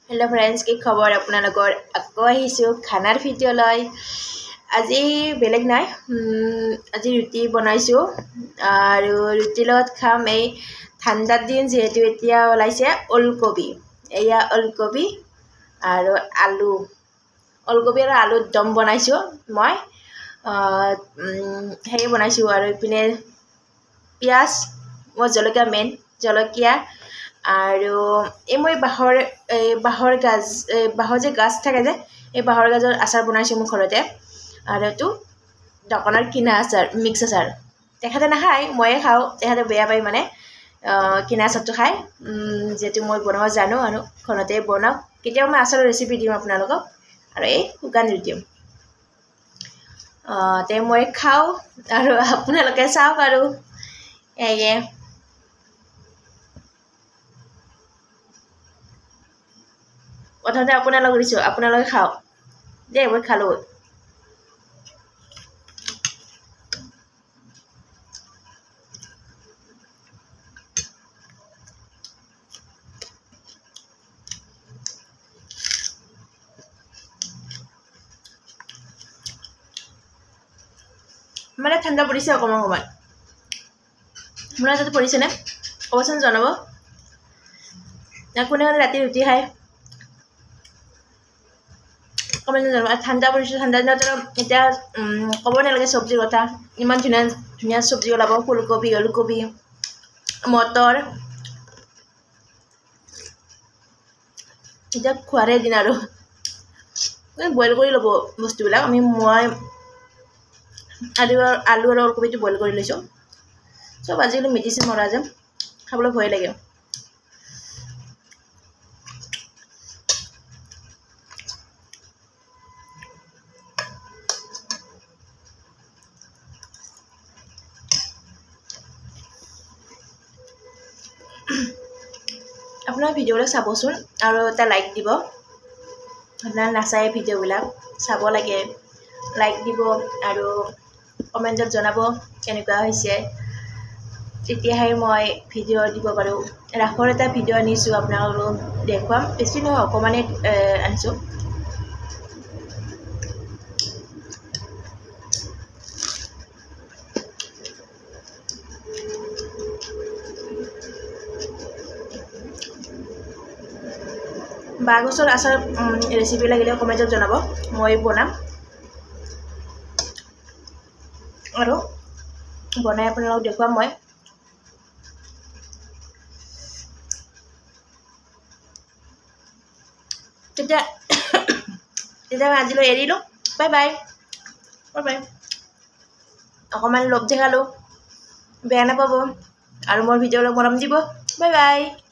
hello friends की खबर আপোনালোকৰ আকৌ আহিছো খানাৰ ভিডিও লৈ আজি বেলেগ নাই আজি ৰুটি বনাইছো আৰু ৰুটি লগত খাম এই ঠাণ্ডাৰ দিন যেহেতু এতিয়া ওলাইছে ওলকবি এয়া ওলকবি আৰু আলু ওলকবি আৰু আলু দম বনাইছো মই হেই বনাইছো আৰু ইপিনে পিয়াজ মই জলকীয়া মেন জলকীয়া আৰু এই মই বাহৰ গাজ বাহৰ যে গাছ থাকে যে এই বাহৰ গাজৰ আচাৰ বনাইছো মোৰ ঘৰতে আৰু এটো দোকানৰ কিনা আচাৰ মিক্স আচাৰ তেখেতে নাখায় ময়ে খাওঁ তেখেতে বেয়া পায় মানে কিনা আচাৰটো খায় যেটো মই বনাব জানো আৰু ঘৰতে বনাও কেতিয়াও মই আচাৰৰ ৰেচিপি দিম আপোনালোকক আৰু এই শুকান ৰুটি তে মই খাওঁ আৰু আপোনালোকে চাওক আৰু এয়ে কথাতে আপোনালোকক দিছো আপোনালোকে খাওক দে মই খালো মানে ঠাণ্ডা পৰিছে অকমান অকমান আপোনাৰ তাতে পৰিছে নে অৱশ্যে জনাব কোনে ৰাতি ৰুটি খায় কমেণ্ট জনাব ঠাণ্ডা পৰিছে ঠাণ্ডা দিনত এতিয়া ক'ব নালাগে চব্জিৰ কথা ইমান ধুনীয়া ধুনীয়া চব্জি ওলাব ফুলকবি ওলকবি মটৰ এতিয়া খোৱাৰে দিন আৰু বইল কৰি ল'ব বস্তুবিলাক মই আলু আৰু ওলকবিটো বইল কৰি লৈছোঁ চব আজিকালি মেডিচিন মৰা যে খাবলৈ ভয় লাগে আপোনাৰ ভিডিঅ'বিলাক চাবচোন আৰু এটা লাইক দিব আপোনাৰ নাচায় ভিডিঅ'বিলাক চাব লাগে লাইক দিব আৰু কমেণ্টত জনাব কেনেকুৱা হৈছে তেতিয়াহে মই ভিডিঅ' দিব পাৰোঁ ৰাসৰ এটা ভিডিঅ' আনিছোঁ আপোনালোকক দেখুৱাম বেছি নহয় অকণমানেই আনিছোঁ বাঁহগছৰ আচাৰ ৰেচিপি লাগিলে কমেণ্টত জনাব মই বনাম আৰু বনাই আপোনালোকক দেখুৱাম মই তেতিয়া মই আজিলৈ এৰিলোঁ বাই বাই অকণমান লোভ দেখালোঁ বেয়া নাপাব আৰু মোৰ ভিডিঅ'বিলাক মৰম দিব বাই বাই